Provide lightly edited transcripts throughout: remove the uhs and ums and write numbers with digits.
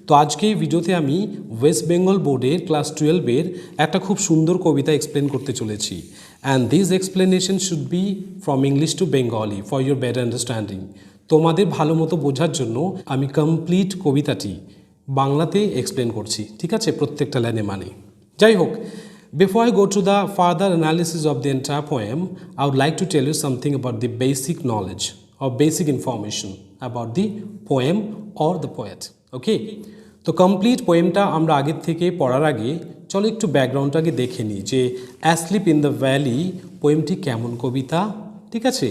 তো আজকে এই ভিডিওতে আমি ওয়েস্ট বেঙ্গল বোর্ডের ক্লাস 12 এর একটা খুব সুন্দর কবিতা এক্সপ্লেন করতে চলেছি and this explanation should be from English to Bengali for your better understanding. তোমাদের ভালো মতো বোঝার জন্য আমি কমপ্লিট কবিতাটি বাংলাতে এক্সপ্লেন করছি, ঠিক আছে, প্রত্যেকটা লাইনে মানে। যাই হোক, before I go to the further analysis of the entire poem, I would like to tell you something about the basic knowledge or basic information about the poem or the poet. ওকে, তো complete পোয়েমটা আমরা আগের থেকে পড়ার আগে চলো একটু ব্যাকগ্রাউন্ডটাকে দেখে নিই যে অ্যাসলিপ ইন দ্য ভ্যালি পোয়েমটি কেমন কবিতা, ঠিক আছে,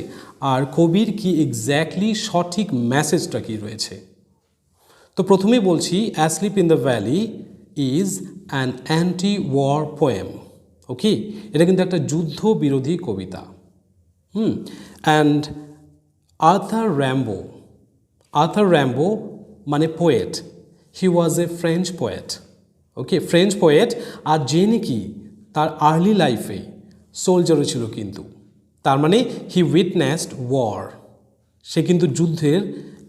আর কবির কি এক্স্যাক্টলি সঠিক মেসেজটা কি রয়েছে। তো প্রথমেই বলছি asleep in the valley is an anti war poem. Okay, এটা কিন্তু একটা যুদ্ধ বিরোধী কবিতা। অ্যান্ড আর্থার র্যাম্বো মানে poet, he was a French poet. Okay, French poet, আর যে নাকি তার আর্লি লাইফে সোলজারও ছিল, কিন্তু তার মানে হি উইটনেসড ওয়ার, সে কিন্তু যুদ্ধের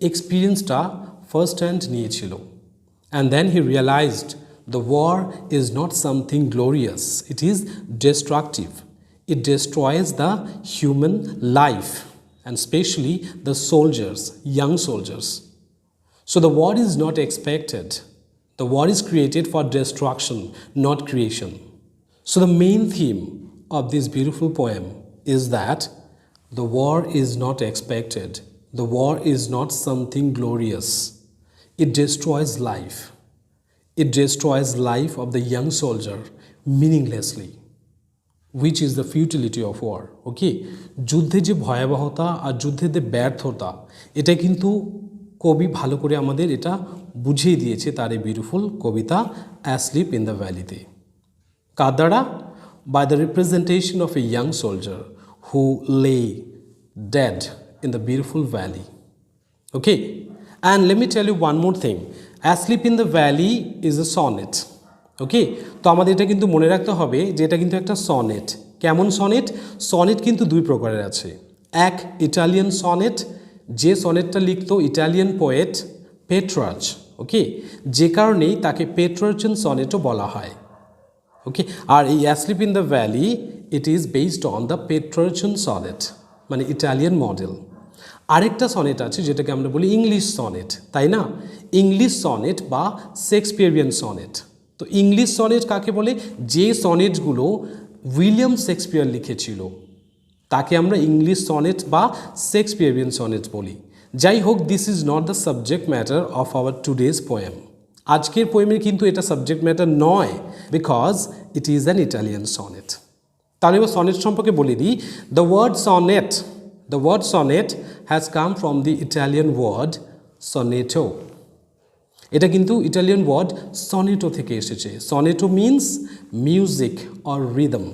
এক্সপিরিয়েন্সটা ফার্স্ট হ্যান্ড নিয়েছিল। And then he realised the war is not something glorious, it is destructive. It destroys the human life and especially the soldiers, young soldiers. So the war is not expected. The war is created for destruction, not creation. So the main theme of this beautiful poem is that the war is not expected. The war is not something glorious. It destroys life. It destroys life of the young soldier meaninglessly, which is the futility of war. Okay, যুদ্ধে যে ভয়াবহতা আর যুদ্ধের যে ব্যর্থতা, এটা কিন্তু কবি ভালো করে আমাদের এটা বুঝিয়ে দিয়েছে তার এই বিউটিফুল কবিতা অ্যাসলিপ ইন দ্য ভ্যালিতে। কার দ্বারা? By the representation of a young soldier who lay dead in the beautiful valley. Okay, and let me tell you one more thing, asleep in the valley is a sonnet. Okay, তো আমাদের এটা কিন্তু মনে রাখতে হবে যে এটা কিন্তু একটা সনেট। কেমন সনেট? সনেট কিন্তু দুই প্রকারের আছে। এক ইটালিয়ান সনেট, যে সনেটটা লিখতো ইটালিয়ান পোয়েট পেট্রার্চ। ওকে, যে কারণেই তাকে পেট্রার্চিয়ান সনেটও বলা হয়। ওকে, আর এই asleep in the valley it is based on the Petrarchan sonnet, মানে ইটালিয়ান মডেল। আরেকটা সনেট আছে যেটাকে আমরা বলি ইংলিশ সনেট, তাই না? ইংলিশ সনেট বা শেক্সপিয়ারিয়ান সনেট। তো ইংলিশ সনেট কাকে বলে? যে সনেটগুলো উইলিয়াম শেক্সপিয়ার লিখেছিল তাকে আমরা ইংলিশ সনেট বা শেক্সপিয়ারিয়ান সনেট বলি। যাই হোক, this is not the subject matter of our today's poem. আজকের পোয়েমের কিন্তু এটা সাবজেক্ট ম্যাটার নয়, because it is an Italian sonnet. তাহলে এবার সনেট সম্পর্কে বলে দিই। The word sonnet has come from the Italian word sonetto. এটা কিন্তু ইটালিয়ান ওয়ার্ড সনেটো থেকে এসেছে। সনেটো মিন্স মিউজিক অর রিদম।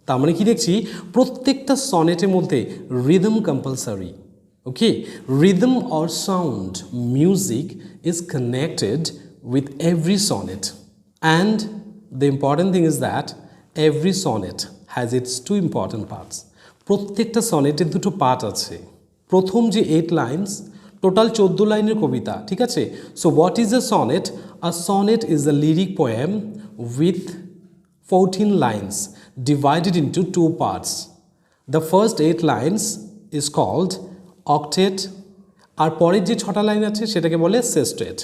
তার মানে কি দেখছি, প্রত্যেকটা সনেটের মধ্যে rhythm compulsory. Okay, rhythm or sound music is connected with every sonnet, and the important thing is that every sonnet has its two important parts. প্রত্যেকটা সনেটের দুটো পার্ট আছে। প্রথম যে 8 লাইনস, টোটাল 14 লাইনের কবিতা, ঠিক আছে। So what is a sonnet? A sonnet is a lyric poem with 14 lines divided into 2 parts. The first 8 lines is called octet, আর পরের যে 6টা লাইন আছে সেটাকে বলে সেস্টেট।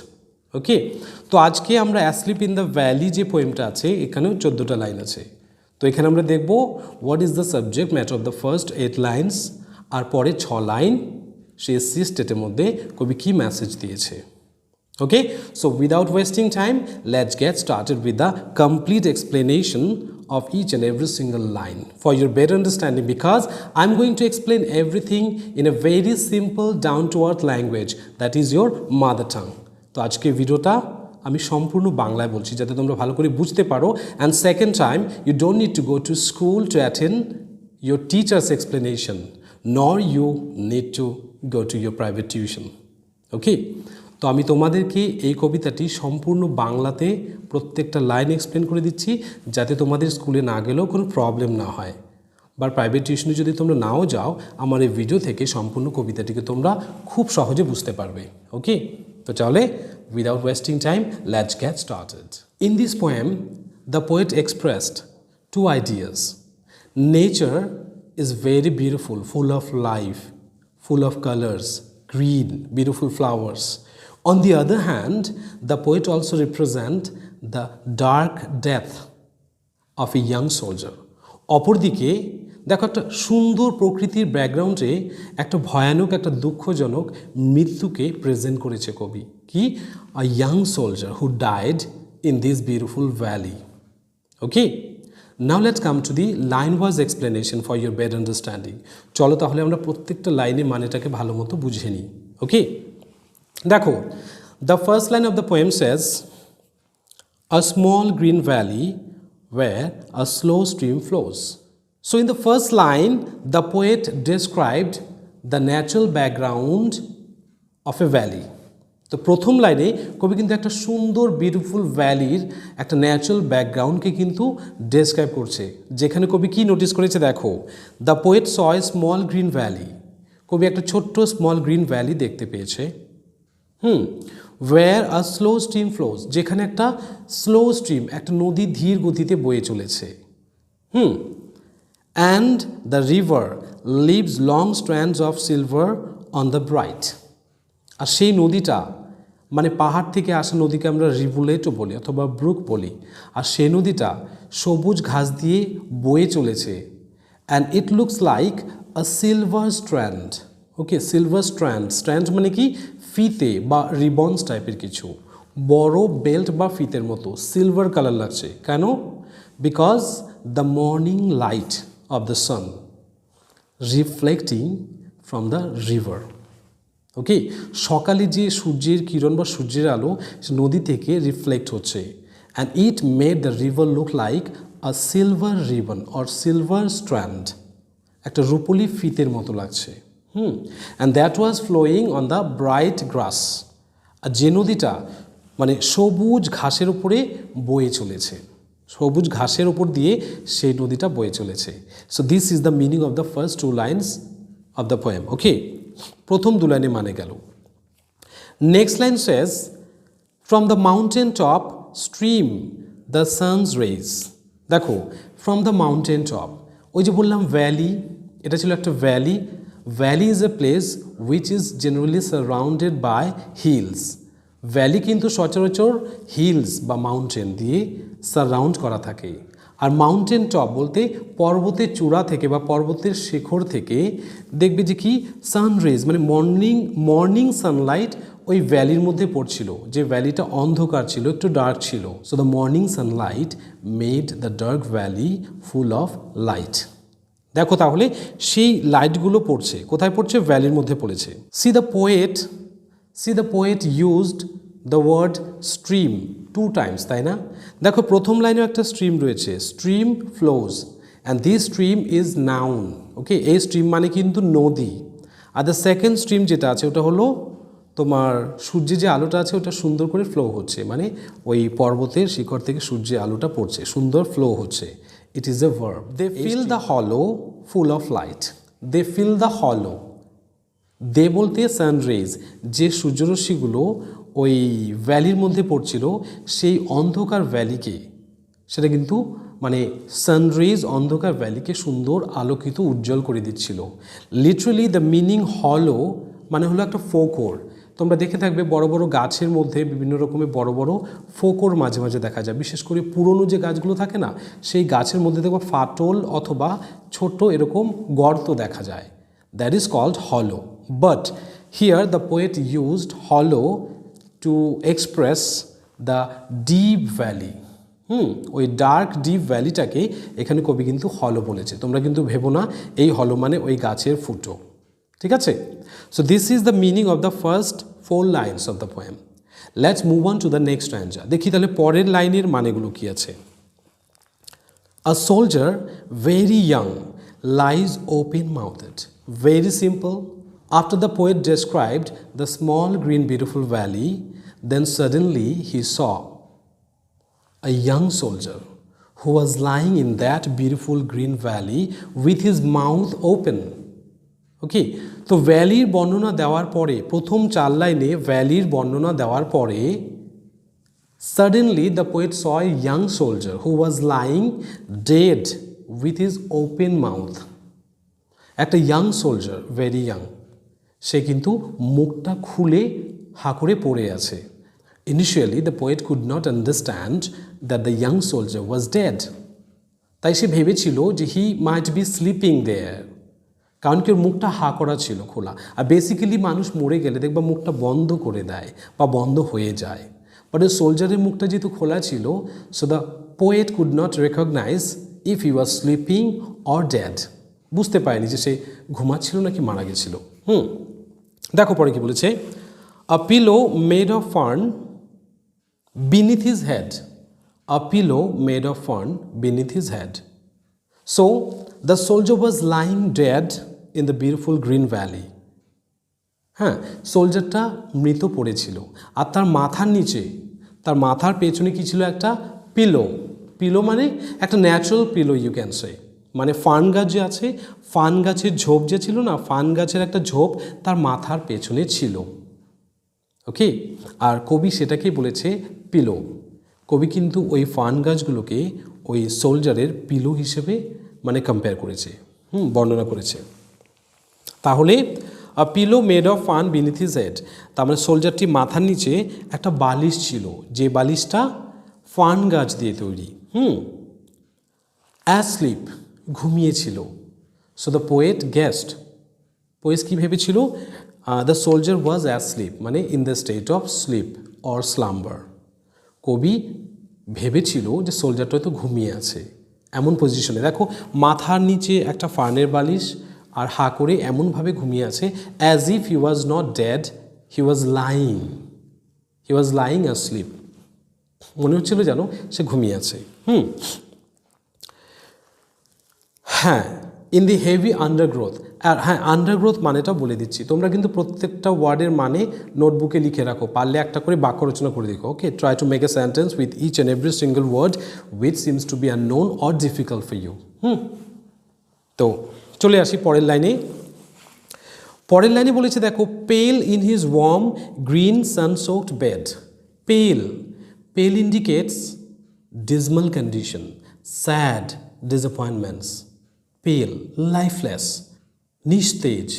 ওকে, তো আজকে আমরা অ্যাসলিপ ইন দ্য ভ্যালি যে পোয়েমটা আছে এখানেও 14টা লাইন আছে। তো এখানে আমরা দেখব what is the subject matter of the first 8 lines, আর পরে 6 লাইন সেই সি স্টেটের মধ্যে কবি কী মেসেজ দিয়েছে। Okay, so without wasting time let's get started with the complete explanation of each and every single line for your better understanding, because I'm going to explain everything in a very simple down to earth language that is your mother tongue. তো আজকে ভিডিওটা আমি সম্পূর্ণ বাংলায় বলছি যাতে তোমরা ভালো করে বুঝতে পারো। And second time, you don't need to go to school to attend your teacher's explanation, nor you need to go to your private tuition. Okay, তো আমি তোমাদেরকে এই কবিতাটি সম্পূর্ণ বাংলাতে প্রত্যেকটা লাইন এক্সপ্লেন করে দিচ্ছি যাতে তোমাদের স্কুলে না গেলেও কোনো প্রবলেম না হয়, বা প্রাইভেট টিউশনে যদি তোমরা নাও যাও আমার এই ভিডিও থেকে সম্পূর্ণ কবিতাটিকে তোমরা খুব সহজে বুঝতে পারবে। ওকে, তো চলে without wasting time, let's get started. In this poem, the poet expressed two ideas. Nature is very beautiful, full of life, full of colors, green, beautiful flowers. On the other hand, the poet also represents the dark death of a young soldier. অপরদিকে দেখো একটা সুন্দর প্রকৃতির ব্যাকগ্রাউন্ডে একটা ভয়ানক একটা দুঃখজনক মৃত্যুকে প্রেজেন্ট করেছে কবি কি a young soldier who died in this beautiful valley okay now let's come to the line wise explanation for your better understanding চলো তাহলে আমরা প্রত্যেকটা লাইনের মানেটাকে ভালো মতো বুঝে নিই ওকে দেখো the first line of the poem Sage a small green valley where a slow stream flows. So in the first line, the poet described the natural background of a valley. তো প্রথম লাইনে কবি কিন্তু একটা সুন্দর বিউটিফুল ভ্যালির একটা natural ব্যাকগ্রাউন্ডকে কিন্তু describe করছে যেখানে কবি কি নোটিস করেছে দেখো the poet saw a small green valley কবি একটা ছোট্ট স্মল গ্রিন ভ্যালি দেখতে পেয়েছে where a slow stream flows যেখানে একটা স্লো স্ট্রিম একটা নদী ধীর গতিতে বয়ে চলেছে and the river leaves long strands of silver on the bright আর সেই নদীটা মানে পাহাড় থেকে আসা নদীকে আমরা রিভুলেটও বলি অথবা ব্রুক বলি আর সেই নদীটা সবুজ ঘাস দিয়ে বয়ে চলেছে and it looks like a silver strand okay silver strand মানে কি ফিতে বা রিবনস টাইপের কিছু বড় বেল্ট বা ফিতের মতো সিলভার কালার লাগছে কেন because the morning light off the sun reflecting from the river ওকে সকালে যে সূর্যের কিরণ বা সূর্যের আলো নদী থেকে রিফ্লেক্ট হচ্ছে and it made the river look like a silver ribbon or silver strand একটা রূপলি ফিতের মতো লাগছে and that was flowing on the bright grass আর যে নদীটা মানে সবুজ ঘাসের উপরে বয়ে চলেছে সবুজ ঘাসের উপর দিয়ে সেই নদীটা বয়ে চলেছে so this is the meaning of the first two lines of the poem okay প্রথম দু লাইনে মানে গেল next line says from the mountain top stream the sun's rays দেখো ফ্রম দ্য মাউন্টেন টপ ওই যে বললাম ভ্যালি এটা ছিল একটা valley Valley is a place which is generally surrounded by hills. Valley কিন্তু সচরাচর হিলস বা মাউন্টেন দিয়ে সারাউন্ড করা থাকে আর মাউন্টেন টপ বলতে পর্বতের চূড়া থেকে বা পর্বতের শিখর থেকে দেখবে যে কি সানরেজ মানে মর্নিং সানলাইট ওই ভ্যালির মধ্যে পড়ছিল যে ভ্যালিটা অন্ধকার ছিল একটু ডার্ক ছিল so the morning Sunlight made the dark valley full of light দেখো তাহলে সেই লাইটগুলো পড়ছে কোথায় পড়ছে ভ্যালির মধ্যে পড়েছে see the poet used the word stream two times তাই না দেখো প্রথম লাইনেও একটা স্ট্রিম রয়েছে stream flows and this stream is noun okay এই স্ট্রিম মানে কিন্তু নদী আর দ্য সেকেন্ড স্ট্রিম যেটা আছে ওটা হলো তোমার সূর্যের যে আলোটা আছে ওটা সুন্দর করে ফ্লো হচ্ছে মানে ওই পর্বতের শিখর থেকে সূর্যের আলোটা পড়ছে সুন্দর ফ্লো হচ্ছে It is a verb. They fill the hollow full of light. They fill the hollow. They বলতে সান রেজ যে সূর্যরশ্মিগুলো ওই ভ্যালির মধ্যে পড়ছিল সেই অন্ধকার ভ্যালিকে সেটা কিন্তু মানে সানরেজ অন্ধকার ভ্যালিকে সুন্দর আলোকিত উজ্জ্বল করে দিচ্ছিল লিটারালি দ্য মিনিং হলো মানে হলো একটা ফোকর তোমরা দেখে থাকবে বড় বড় গাছের মধ্যে বিভিন্ন রকমের বড় বড় ফোকর মাঝে মাঝে দেখা যায় বিশেষ করে পুরনো যে গাছগুলো থাকে না সেই গাছের মধ্যে দেখো ফাটল অথবা ছোট এরকম গর্ত দেখা যায় that is called hollow but here the poet used hollow to express the deep valley ওই ডার্ক ডিপ ভ্যালিটাকে এখানে কবি কিন্তু হলো বলেছে তোমরা কিন্তু ভেবো না এই হলো মানে ওই গাছের ফুটো ঠিক আছে so this is the meaning of the first 4 lines of the poem let's move on to the next stanza দেখি তাহলে পরের লাইনের মানেগুলো কি আছে a soldier very young lies open mouthed very simple after the poet described the small green beautiful valley then suddenly he saw a young soldier who was lying in that beautiful green valley with his mouth open. Okay, তো ভ্যালির বর্ণনা দেওয়ার পরে প্রথম 4 লাইনে ভ্যালির বর্ণনা দেওয়ার পরে suddenly the poet saw a young soldier who was lying dead with his open mouth. একটা ইয়াং সোলজার, ভেরি ইয়াং, সে কিন্তু মুখটা খুলে হা করে পড়ে আছে। Initially the poet could not understand that the young soldier was dead. তাই সে ভেবেছিল যে হি মাইট বি স্লিপিং দেয়ার, কারণ কি ওর মুখটা হা করা ছিল, খোলা। আর বেসিক্যালি মানুষ মরে গেলে দেখবা মুখটা বন্ধ করে দেয় বা বন্ধ হয়ে যায়, বাট ওই সোলজারের মুখটা যেহেতু খোলা ছিল, so the poet could not recognise if he was sleeping or dead. বুঝতে পারেনি যে সে ঘুমাচ্ছিল নাকি মারা গেছিল। দেখো পরে কি বলেছে, a pillow made of fern beneath his head, a pillow made of fern beneath his head. So the soldier was lying dead in the beautiful green valley. হ্যাঁ, সোলজারটা মৃত পড়েছিল, আর তার মাথার নিচে, তার মাথার পেছনে কি ছিল, একটা পিলো। পিলো মানে একটা natural pillow you can say, মানে ফার্ন গাছ যে আছে, ফার্ন গাছের ঝোপ যে ছিল না, ফার্ন গাছের একটা ঝোপ তার মাথার পেছনে ছিল। ওকে, আর কবি সেটাকেই বলেছে পিলো। কবি কিন্তু ওই ফার্ন গাছগুলোকে ওই সোলজারের পিলো হিসেবে মানে কম্পেয়ার করেছে, বর্ণনা করেছে। তাহলে a pillow made of fern beneath his head, তার মানে সোলজারটি মাথার নিচে একটা বালিশ ছিল, যে বালিশটা ফার্ন গাছ দিয়ে তৈরি। অ্যাসলিপ, ঘুমিয়েছিল। So the poet guessed, poet কী ভেবেছিল, দ্য সোলজার ওয়াজ অ্যাসলিপ, মানে in the state of sleep or slumber. কবি ভেবেছিল যে সোলজারটা হয়তো ঘুমিয়ে আছে, এমন পজিশনে। দেখো মাথার নিচে একটা ফার্নের বালিশ, আর হা করে এমনভাবে ঘুমিয়ে আছে, as if he was not dead, he was lying asleep. মনে হচ্ছিল যেন সে ঘুমিয়ে আছে। হ্যাঁ, ইন দি হেভি আন্ডারগ্রোথ। আর হ্যাঁ, আন্ডারগ্রোথ মানেটা বলে দিচ্ছি, তোমরা কিন্তু প্রত্যেকটা ওয়ার্ডের মানে নোটবুকে লিখে রাখো, পারলে একটা করে বাক্য রচনা করে দেখো। Okay, try to make a sentence with each and every single word which seems to be unknown or difficult for you. তো চলে আসি পরের লাইনে। পরের লাইনে বলেছে দেখো, pale in his warm green sunsoaked bed. Pale, pale indicates dismal condition, sad disappointments. Pale, lifeless, নিস্তেজ,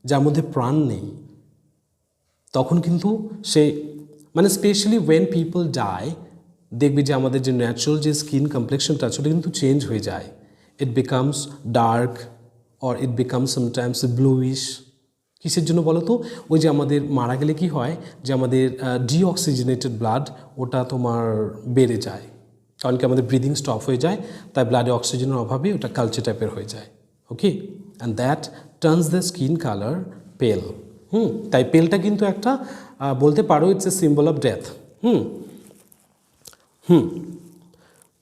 যার মধ্যে প্রাণ নেই। তখন কিন্তু সে, মানে স্পেশালি ওয়েন পিপল ডাই, দেখবে যে আমাদের যে ন্যাচারাল যে স্কিন কমপ্লেকশনটা আছে ওটা কিন্তু চেঞ্জ হয়ে যায়। It becomes dark or it becomes sometimes bluish. কিসের জন্য বলো তো? ওই যে আমাদের মারা গেলে কি হয়, যে আমাদের ডিঅক্সিজেনেটেড ব্লাড ওটা তোমার বেড়ে যায়, কারণ কি আমাদের ব্রিদিং স্টপ হয়ে যায়, তাই ব্লাডে অক্সিজেনের অভাবে ওটা কালচে টাইপের হয়ে যায়। Okay, and that turns the skin colour pale. তাই পেলটা কিন্তু একটা বলতে পারো it's a symbol of death.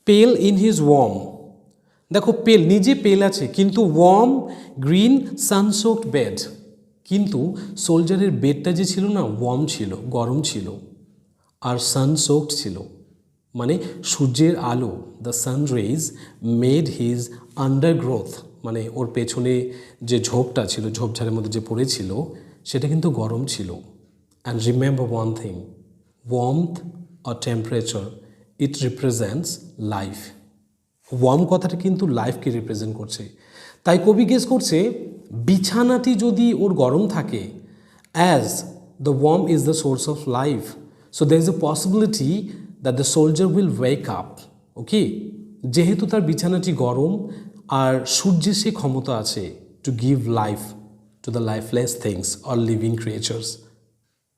Pale in his warm, দেখো পেল, নিজে পেল আছে, কিন্তু ওয়ার্ম গ্রিন সানসোকড বেড, কিন্তু সোলজারের বেডটা যে ছিল না, ওয়ার্ম ছিল, গরম ছিল, আর সানসোকড ছিল, মানে সূর্যের আলো, the sun rays made his undergrowth, মানে ওর পেছনে যে ঝোপটা ছিল, ঝোপঝাড়ের মধ্যে যে পড়েছিল, সেটা কিন্তু গরম ছিল। And remember one thing, warmth or temperature, it represents life. Warm কথাটা কিন্তু লাইফকে রিপ্রেজেন্ট করছে। তাই কবি গেস করছে, বিছানাটি যদি ওর গরম থাকে, as the warm is the source of life, so there is a possibility that the soldier will wake up. Okay, যেহেতু তার বিছানাটি গরম, আর সূর্যের সে ক্ষমতা আছে to give life to the lifeless things or living creatures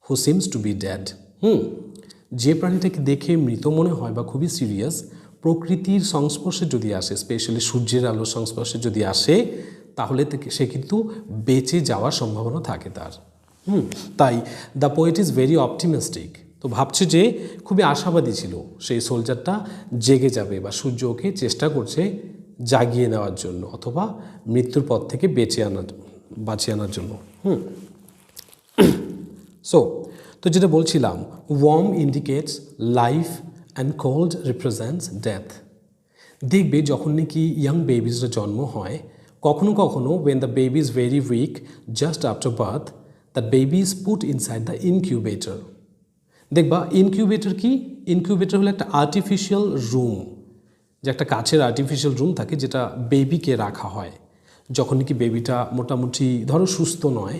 who seems to be dead. যে প্রাণীটাকে দেখে মৃত মনে হয় বা খুবই সিরিয়াস, প্রকৃতির সংস্পর্শে যদি আসে, স্পেশালি সূর্যের আলোর সংস্পর্শে যদি আসে, তাহলে সে কিন্তু বেঁচে যাওয়ার সম্ভাবনা থাকে তার। তাই the poet is very optimistic. তো ভাবছে যে খুবই আশাবাদী ছিল সেই সোলজারটা জেগে যাবে, বা সূর্য ওকে চেষ্টা করছে জাগিয়ে নেওয়ার জন্য, অথবা মৃত্যুর পথ থেকে বাঁচিয়ে আনার জন্য। তো যেটা বলছিলাম, warm indicates life and cold represents death. দেখবে যখন নাকি ইয়াং বেবিজরা জন্ম হয়, কখনো কখনো when the baby is very weak just after birth, the baby is put inside the incubator. দেখবা ইনকিউবেটর কি? ইনকিউবেটর হলো একটা আর্টিফিশিয়াল রুম, যে একটা কাছের আর্টিফিশিয়াল রুম থাকে যেটা বেবিকে রাখা হয় যখন নাকি বেবিটা মোটামুটি ধরো সুস্থ নয়,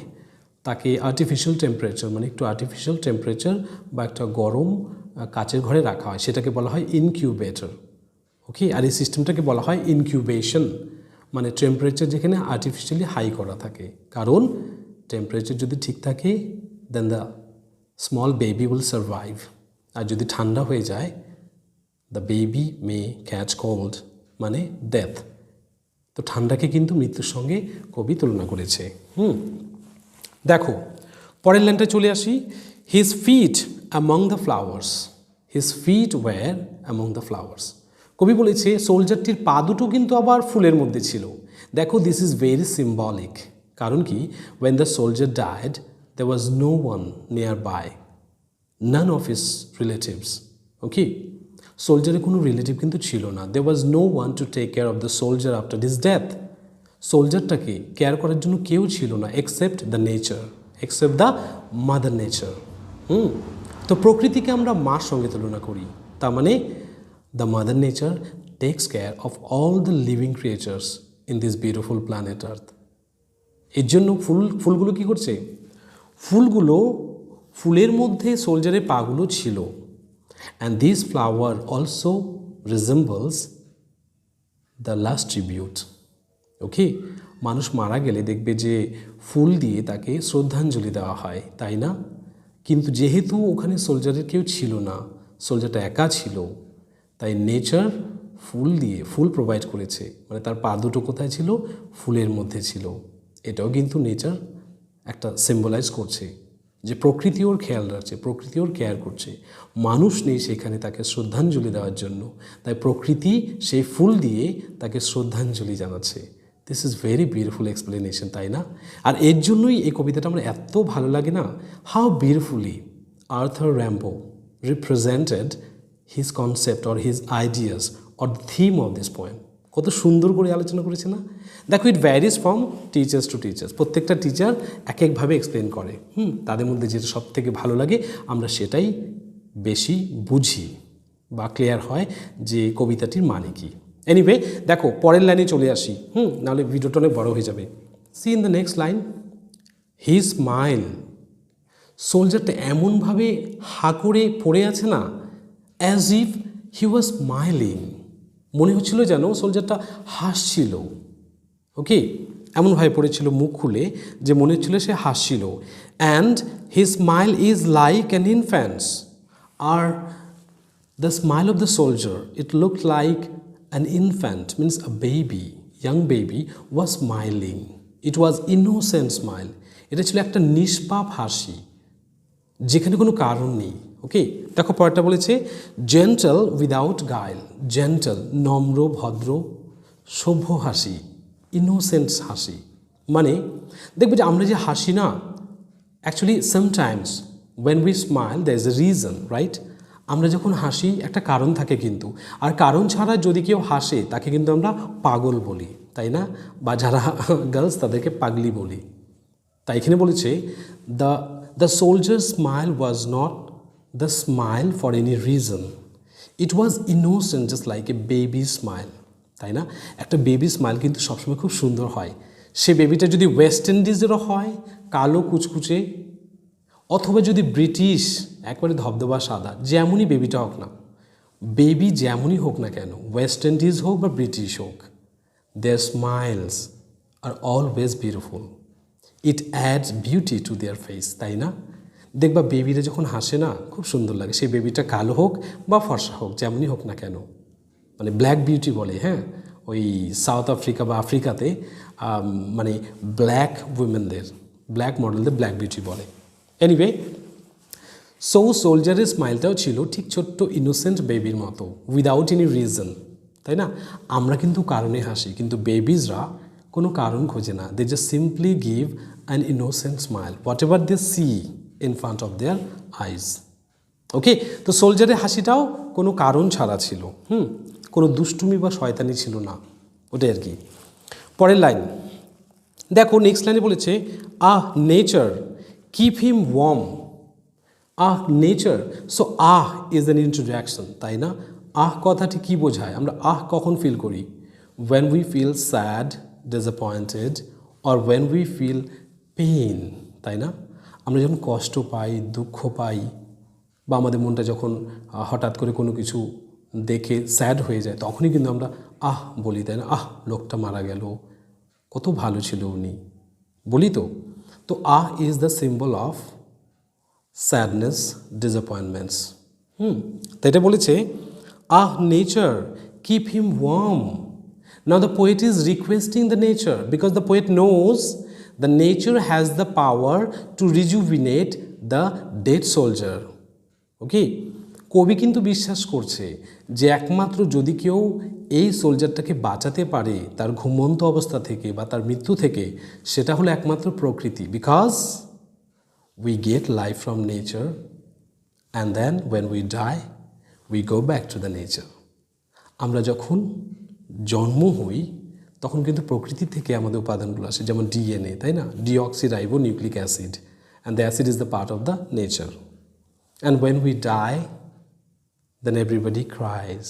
তাকে আর্টিফিশিয়াল টেম্পারেচার মানে একটু আর্টিফিশিয়াল টেম্পারেচার বা একটা গরম কাচের ঘরে রাখা হয়, সেটাকে বলা হয় ইনকিউবেটর। ওকে, আর এই সিস্টেমটাকে বলা হয় ইনকিউবেশন, মানে টেম্পারেচার যেখানে আর্টিফিশিয়ালি হাই করা থাকে, কারণ টেম্পারেচার যদি ঠিক থাকে then the small baby will survive, আর যদি ঠান্ডা হয়ে যায় the baby may catch cold, মানে ডেথ। তো ঠান্ডাকে কিন্তু মৃত্যুর সঙ্গে কবি তুলনা করেছে। দেখো পরের লাইনটা চলে আসি, his feet among the flowers, his feet were among the flowers. কবি বলেছে সোলজারটির পা দুটো কিন্তু আবার ফুলের মধ্যে ছিল। দেখো দিস ইজ ভেরি সিম্বলিক, কারণ কি when the soldier died there was no one nearby, none of his relatives. Okay, সোলজারের কোনো রিলেটিভ কিন্তু ছিল না, there was no one to take care of the soldier after his death. সোলজারটাকে care করার জন্য কেউ ছিল না except the nature, except the mother nature. তো প্রকৃতিকে আমরা মার সঙ্গে তুলনা করি, তার মানে the mother nature takes care of all the living creatures in this beautiful planet earth. এর জন্য ফুলগুলো কি করছে? ফুলের মধ্যে সোলজারের পাগুলো ছিল। And this flower also resembles the last tribute. Okay, মানুষ মারা গেলে দেখবে যে ফুল দিয়ে তাকে শ্রদ্ধাঞ্জলি দেওয়া হয়, তাই না? কিন্তু যেহেতু ওখানে সোলজারের কেউ ছিল না, সোলজারটা একা ছিল, তাই নেচার ফুল প্রোভাইড করেছে, মানে তার পা দুটো কোথায় ছিল? ফুলের মধ্যে ছিল। এটাও কিন্তু নেচার একটা সিম্বলাইজ করছে যে প্রকৃতি ওর খেয়াল রাখছে, প্রকৃতি ওর কেয়ার করছে, মানুষ নেই সেখানে তাকে শ্রদ্ধাঞ্জলি দেওয়ার জন্য, তাই প্রকৃতি সেই ফুল দিয়ে তাকে শ্রদ্ধাঞ্জলি জানাচ্ছে। This is very beautiful explanation, তাই না? আর এর জন্যই এই কবিতাটা আমার এত ভালো লাগে না, how beautifully Arthur Rimbaud represented his concept or his ideas or the theme of this poem. কত সুন্দর করে আলোচনা করেছে না? দেখো it varies from teachers to teachers, প্রত্যেকটা টিচার এক একভাবে এক্সপ্লেন করে। তাদের মধ্যে যেটা সব থেকে ভালো লাগে আমরা সেটাই বেশি বুঝি বা ক্লিয়ার হয় যে কবিতাটির মানে কি। এনিওয়ে দেখো পরের লাইনে চলে আসি, নাহলে ভিডিওটা অনেক বড় হয়ে যাবে। See in the next line, he smile. সোলজারটা এমনভাবে হা করে পড়ে আছে না, as if he was smiling, মনে হচ্ছিল যেন সোলজারটা হাসছিল। ওকে, এমনভাবে পড়েছিল মুখ খুলে যে মনে হচ্ছিল সে হাসছিল। And he smile is like an infants, আর the smile of the soldier it look like an infant, means a baby, young baby was smiling. It was innocent smile, এটা ছিল একটা নিষ্পাপ হাসি যেখানে কোনো কারণ নেই। ওকে, দেখো পরেরটা বলেছে জেন্টাল উইদাউট গাইল, জেন্টাল নম্র ভদ্র সভ্য হাসি, ইনোসেন্ট হাসি। মানে দেখবে যে আমরা যে হাসি না, actually sometimes when we smile there is a reason, right? আমরা যখন হাসি একটা কারণ থাকে কিন্তু, আর কারণ ছাড়া যদি কেউ হাসে তাকে কিন্তু আমরা পাগল বলি, তাই না? বা যারা গার্লস তাদেরকে পাগলি বলি। তাই এখানে বলেছে the soldier smile was not the smile for any reason, it was innocent just like a baby smile, তাই না? একটা বেবি স্মাইল কিন্তু সবসময় খুব সুন্দর হয়। সে বেবিটা যদি ওয়েস্ট ইন্ডিজেরও হয়, কালো কুচকুচে, অথবা যদি ব্রিটিশ একবারে ধবধবা সাদা, যেমনই বেবিটা হোক না, বেবি যেমনই হোক না কেন, ওয়েস্ট ইন্ডিজ হোক বা ব্রিটিশ হোক, their smiles are always beautiful, it adds beauty to their face, তাই না? দেখবা বেবিরা যখন হাসে না খুব সুন্দর লাগে, সেই বেবিটা কালো হোক বা ফর্সা হোক, যেমনই হোক না কেন, মানে ব্ল্যাক বিউটি বলে। হ্যাঁ, ওই সাউথ আফ্রিকা বা আফ্রিকাতে মানে ব্ল্যাক উইমেনদের, ব্ল্যাক মডেলদের ব্ল্যাক বিউটি বলে। এনিওয়ে, সো সোলজারের স্মাইলটাও ছিল ঠিক ছোট্ট ইনোসেন্ট বেবির মতো, উইদাউট এনি রিজন, তাই না? আমরা কিন্তু কারণে হাসি, কিন্তু বেবিজরা কোনো কারণ খোঁজে না, they just simply give an innocent smile whatever they see in front of their eyes. Okay, তো সোলজারের হাসিটাও কোনো কারণ ছাড়া ছিল, কোনো দুষ্টুমি বা শয়তানি ছিল না, ওটাই আর কি। পরের লাইন, দেখো নেক্সট লাইনে বলেছে nature keep him warm, nature. So is an introduction, তাই না? কথাটি কি বোঝায়? আমরা কখন ফিল করি? when we feel sad, disappointed or when we feel pain, তাই না? আমরা যখন কষ্ট পাই, দুঃখ পাই, বা আমাদের মনটা যখন হঠাৎ করে কোনো কিছু দেখে স্যাড হয়ে যায়, তখনই কিন্তু আমরা বলি, তাই না? লোকটা মারা গেল, কত ভালো ছিল উনি, বলি তো। তো is the symbol of sadness, disappointments. তো এটা বলেছে nature keep him warm. Now the poet is requesting the nature because the poet knows the nature has the power to rejuvenate the dead soldier. Okay? কবি কিন্তু বিশ্বাস করছে যে একমাত্র যদি কেউ এই সোলজারটাকে বাঁচাতে পারে তার ঘুমন্ত অবস্থা থেকে বা তার মৃত্যু থেকে, সেটা হলো একমাত্র প্রকৃতি। Because we get life from nature and then when we die we go back to the nature. আমরা যখন জন্ম হই তখন কিন্তু প্রকৃতি থেকে আমাদের উপাদানগুলো আসে, যেমন ডিএনএ, তাই না? Deoxyribonucleic acid, and the acid is the part of the nature. And when we die then everybody cries,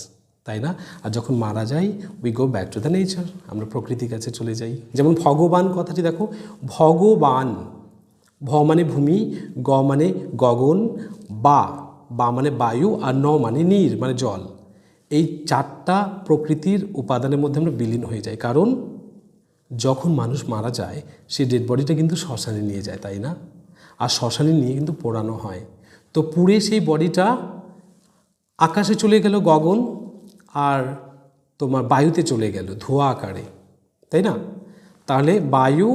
তাই না? আর যখন মারা যাই we go back to the nature, আমরা প্রকৃতির কাছে চলে যাই। যেমন ভগবান কথাটি দেখো, ভগবান, ভ মানে ভূমি, গ মানে গগন, বা মানে বায়ু, আর ন মানে নীর মানে জল। এই চারটা প্রকৃতির উপাদানের মধ্যে আমরা বিলীন হয়ে যাই। কারণ যখন মানুষ মারা যায় সেই ডেড বডিটা কিন্তু শ্মশানে নিয়ে যায়, তাই না? আর শ্মশানে নিয়ে কিন্তু পোড়ানো হয়। তো পুড়ে সেই বডিটা আকাশে চলে গেল গগন, আর তোমার বায়ুতে চলে গেল ধোঁয়া আকারে, তাই না? তাহলে বায়ু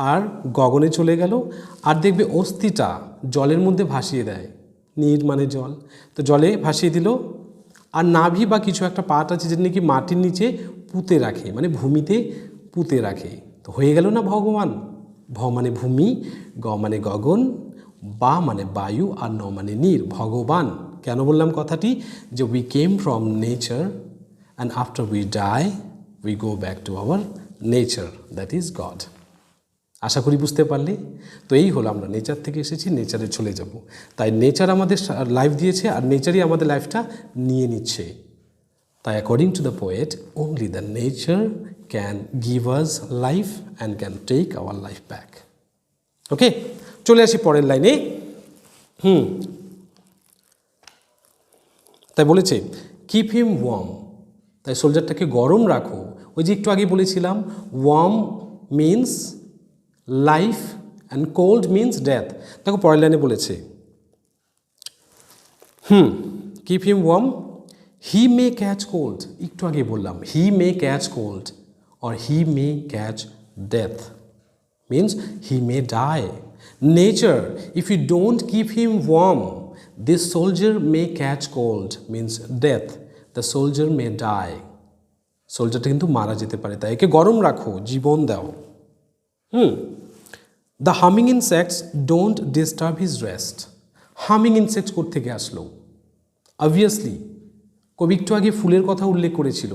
আর গগনে চলে গেল, আর দেখবে অস্থিটা জলের মধ্যে ভাসিয়ে দেয়, নীর মানে জল, তো জলে ভাসিয়ে দিল। আর নাভি বা কিছু একটা পার্ট আছে যেটা নাকি মাটির নিচে পুঁতে রাখে, মানে ভূমিতে পুঁতে রাখে। তো হয়ে গেল না ভগবান। ভ মানে ভূমি, গ মানে গগন, বা মানে বায়ু, আর ন মানে নীর, ভগবান। কেন বললাম কথাটি? যে we came from nature and after we die we go back to our nature, that is God. আশা করি বুঝতে পারলে। তো এই হলো, আমরা নেচার থেকে এসেছি, নেচারে চলে যাব। তাই নেচার আমাদের লাইফ দিয়েছে আর নেচারই আমাদের লাইফটা নিয়ে নিচ্ছে। তাই according to the poet only the nature can give us life and can take our life back. Okay, চলে আসি পরের লাইনে। তাই বলেছে কিপ হিম ওয়ার্ম, তাই সোলজারটাকে গরম রাখো। ওই যে একটু আগে বলেছিলাম warm means life and cold means death. দেখো পরের লাইনে বলেছে keep him warm, he may catch cold. একটু আগে বললাম he may catch cold or he may catch death, means he may die. Nature, if you don't keep him warm this soldier may catch cold means death, the soldier may die. সোলজারটা কিন্তু মারা যেতে পারে, তাই একে গরম রাখো, জীবন দাও। The humming insects don't disturb his rest. Humming insects কোত্থেকে আসলো? অবভিয়াসলি কবি একটু আগে ফুলের কথা উল্লেখ করেছিল।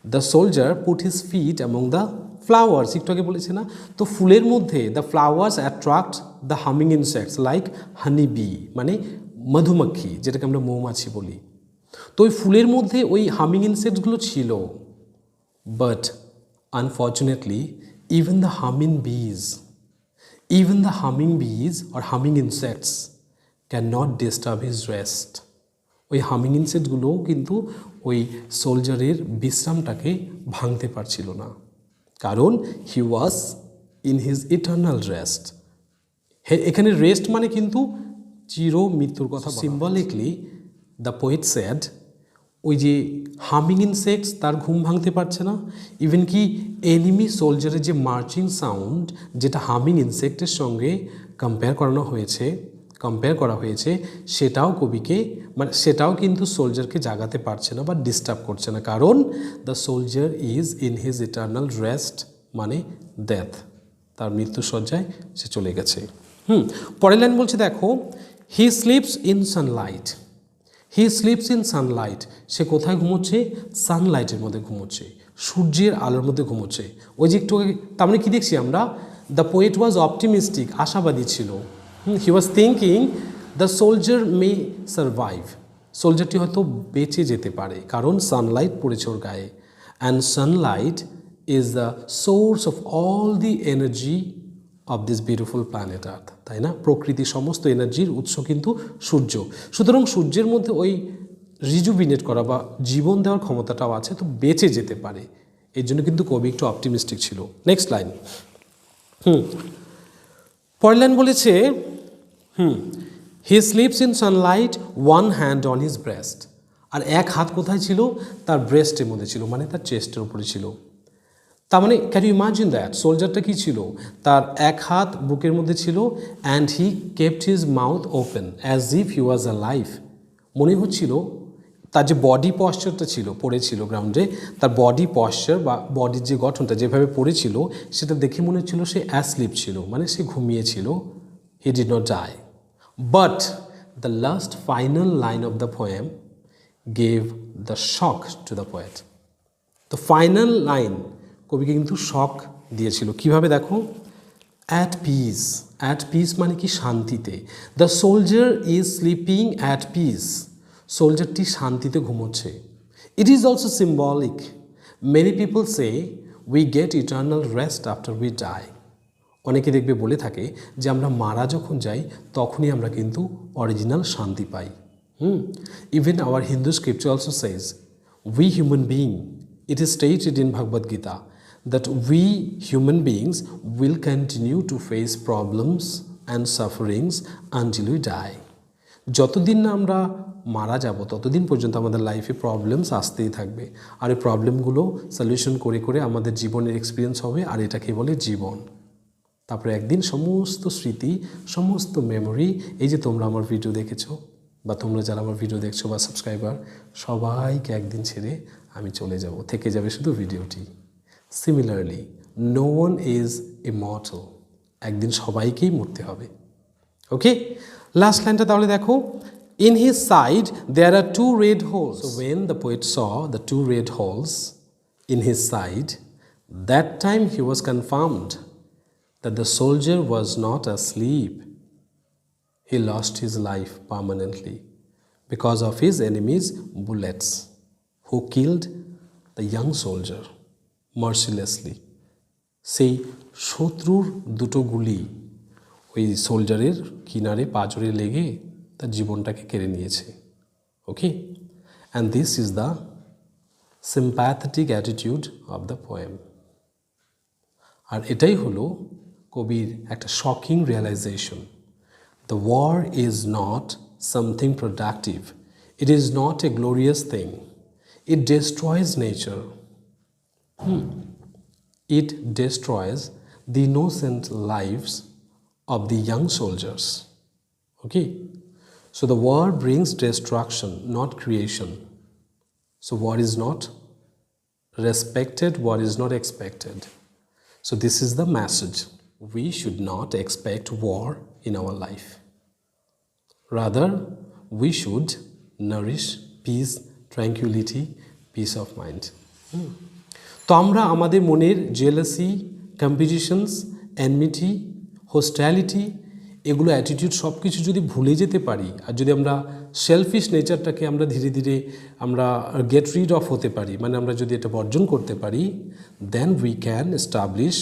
The soldier put his feet among the flowers, একটু আগে বলেছে না? তো ফুলের মধ্যে the flowers attract the humming insects like honey B, মানে মধুমাক্ষি, যেটাকে আমরা মৌমাছি বলি। তো ওই ফুলের মধ্যে ওই হামিং ইনসেক্টসগুলো ছিল, but unfortunately even the humming bees or humming insects cannot disturb his rest. ওই হামিং ইনসেক্টগুলোও কিন্তু ওই সোলজারের বিশ্রামটাকে ভাঙতে পারছিল না, কারণ he was in his eternal rest. এখানে রেস্ট মানে কিন্তু চির মৃত্যুর কথা। সিম্বলিকলি দ্য পোয়েট সেড, ওই যে হামিং ইনসেক্টস তার ঘুম ভাঙতে পারছে না, ইভেন কি এনিমি সোলজারের যে মার্চিং সাউন্ড, যেটা হামিং ইনসেক্টের সঙ্গে কম্পেয়ার করা হয়েছে, সেটাও কবিকে মানে সেটাও কিন্তু সোলজারকে জাগাতে পারছে না বা ডিস্টার্ব করছে না, কারণ the soldier is in his eternal rest, মানে ডেথ, তার মৃত্যুসজ্জায় সে চলে গেছে। পরের লাইন বলছে দেখো, he sleeps in sunlight. He sleeps in sunlight, সে কোথায় ঘুমোচ্ছে? সানলাইটের মধ্যে ঘুমোচ্ছে। সূর্যের আলোর মধ্যে ঘুমোচ্ছে। ওই যে একটু তার মানে কী দেখছি আমরা, দ্য পোয়েট ওয়াজ অপটিমিস্টিক, আশাবাদী ছিল। He was thinking the soldier may survive, সোলজারটি হয়তো বেঁচে যেতে পারে, কারণ সানলাইট পড়েছে ওর গায়ে। And sunlight is the source of all the energy of this beautiful planet Earth, তাই না? প্রকৃতির সমস্ত এনার্জির উৎস কিন্তু সূর্য। সুতরাং সূর্যের মধ্যে ওই রিজুভিনেট করা বা জীবন দেওয়ার ক্ষমতাটাও আছে, তো বেঁচে যেতে পারে। এর জন্য কিন্তু কবি একটু অপটিমিস্টিক ছিল। নেক্সট লাইন, পরের লাইন বলেছে, he sleeps in sunlight, one hand on his breast. আর এক হাত কোথায় ছিল? তার ব্রেস্টের মধ্যে ছিল, মানে তার চেস্টের উপরে ছিল। তার মানে ক্যান ইউ ইমাজিন দ্যাট, সোলজারটা কী ছিল? তার এক হাত বুকের মধ্যে ছিল, and he kept his mouth open as if he was a life. মনে হচ্ছিল তার যে বডি পশ্চারটা ছিল, পড়েছিল গ্রাউন্ডে, তার বডি পশ্চার বা বডির যে গঠনটা যেভাবে পড়েছিল, সেটা দেখে মনে হচ্ছিল সে অ্যাসলিপ ছিল, মানে সে ঘুমিয়েছিল। He did not die. But the last final line of the poem gave the shock to the poet. তো ফাইনাল লাইন কবিকে কিন্তু শক দিয়েছিল। কিভাবে দেখো, অ্যাট পিস, অ্যাট পিস মানে কি? শান্তিতে। The soldier is sleeping at peace, সোলজারটি শান্তিতে ঘুমোচ্ছে। It is also symbolic. Many people say we get eternal rest after we die. অনেকে দেখবে বলে থাকে যে আমরা মারা যখন যাই তখনই আমরা কিন্তু অরিজিনাল শান্তি পাই। Even our Hindu scripture also says, we human being, it is stated in Bhagavad Gita that we human beings will continue to face problems and sufferings until we die. যতদিন না আমরা মারা যাব ততদিন পর্যন্ত আমাদের লাইফে প্রবলেমস আসতেই থাকবে, আর এই প্রবলেমগুলো সলিউশন করে করে আমাদের জীবনের এক্সপিরিয়েন্স হবে, আর এটাকে বলে জীবন। তারপরে একদিন সমস্ত স্মৃতি, সমস্ত মেমোরি, এই যে তোমরা আমার ভিডিও দেখেছো বা তোমরা যারা আমার ভিডিও দেখছো বা সাবস্ক্রাইবার, সবাইকে একদিন ছেড়ে আমি চলে যাব, থেকে যাবে শুধু ভিডিওটি। Similarly no one is immortal, একদিন সবাইকেই মরতে হবে। ওকে, লাস্ট লাইনটা তাহলে দেখো, in his side there are two red holes. So when the poet saw the two red holes in his side, that time he was confirmed that the soldier was not asleep. He lost his life permanently because of his enemies' bullets, who killed the young soldier mercilessly. সেই শত্রুর দুটো গুলি ওই সোলজারের কিনারে পাঁজরে লেগে তার জীবনটাকে কেড়ে নিয়েছে। Okay, and this is the sympathetic attitude of the poem. আর এটাই হলো কবির একটা shocking realisation. The war is not something productive. It is not a glorious thing. It destroys nature. It destroys the innocent lives of the young soldiers. Okay? So the war brings destruction, not creation. So war is not respected, war is not expected. So this is the message. We should not expect war in our life. Rather, we should nourish peace, tranquility, peace of mind. তো আমরা আমাদের মনের jealousy, competitions, enmity, হোস্টালিটি, এগুলো attitude সব কিছু যদি ভুলে যেতে পারি, আর যদি আমরা সেলফিশ নেচারটাকে আমরা ধীরে ধীরে আমরা গেট রিড অফ হতে পারি, মানে আমরা যদি এটা বর্জন করতে পারি, then we can establish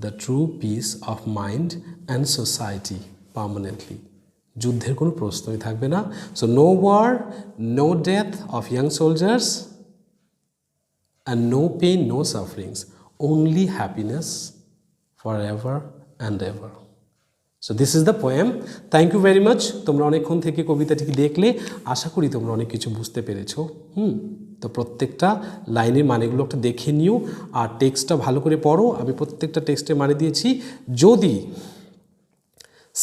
the true peace of mind and society permanently. যুদ্ধের কোনো প্রশ্নই থাকবে না। So no war, no death of young soldiers, and no pain, no sufferings, only happiness forever and ever. So this is the poem. Thank you very much. তোমরা অনেকক্ষণ থেকে কবিতাটিকে দেখলে, আশা করি তোমরা অনেক কিছু বুঝতে পেরেছো। তো প্রত্যেকটা লাইনের মানেগুলো একটা দেখে নিও, আর টেক্সটটা ভালো করে পড়ো। আমি প্রত্যেকটা টেক্সটের মানে দিয়েছি। যদি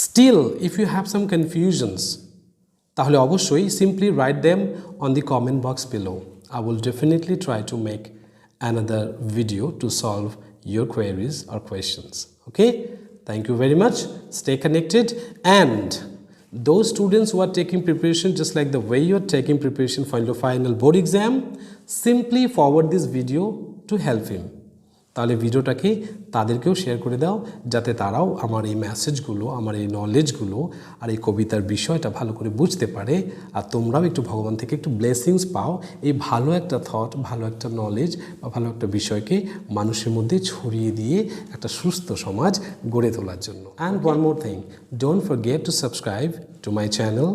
still if you have some confusions, তাহলে অবশ্যই simply write them on the comment box below. I will definitely try to make another video to solve your queries or questions. Okay, thank you very much. Stay connected, and those students who are taking preparation just like the way you are taking preparation for your final board exam, simply forward this video to help him. তাহলে ভিডিওটাকে তাদেরকেও share করে দাও যাতে তারাও আমার এই মেসেজগুলো, আমার এই নলেজগুলো আর এই কবিতার বিষয়টা ভালো করে বুঝতে পারে, আর তোমরাও একটু ভগবান থেকে একটু ব্লেসিংস পাও এই ভালো একটা থট, ভালো একটা নলেজ বা ভালো একটা বিষয়কে মানুষের মধ্যে ছড়িয়ে দিয়ে একটা সুস্থ সমাজ গড়ে তোলার জন্য। And one more thing, don't forget to subscribe to my channel.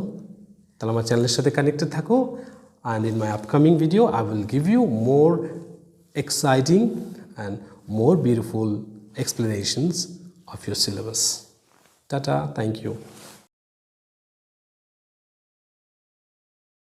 তাহলে আমার চ্যানেলের সাথে কানেক্টেড থাকো, and in my upcoming video I will give you more exciting and more beautiful explanations of your syllabus. Tata, thank you.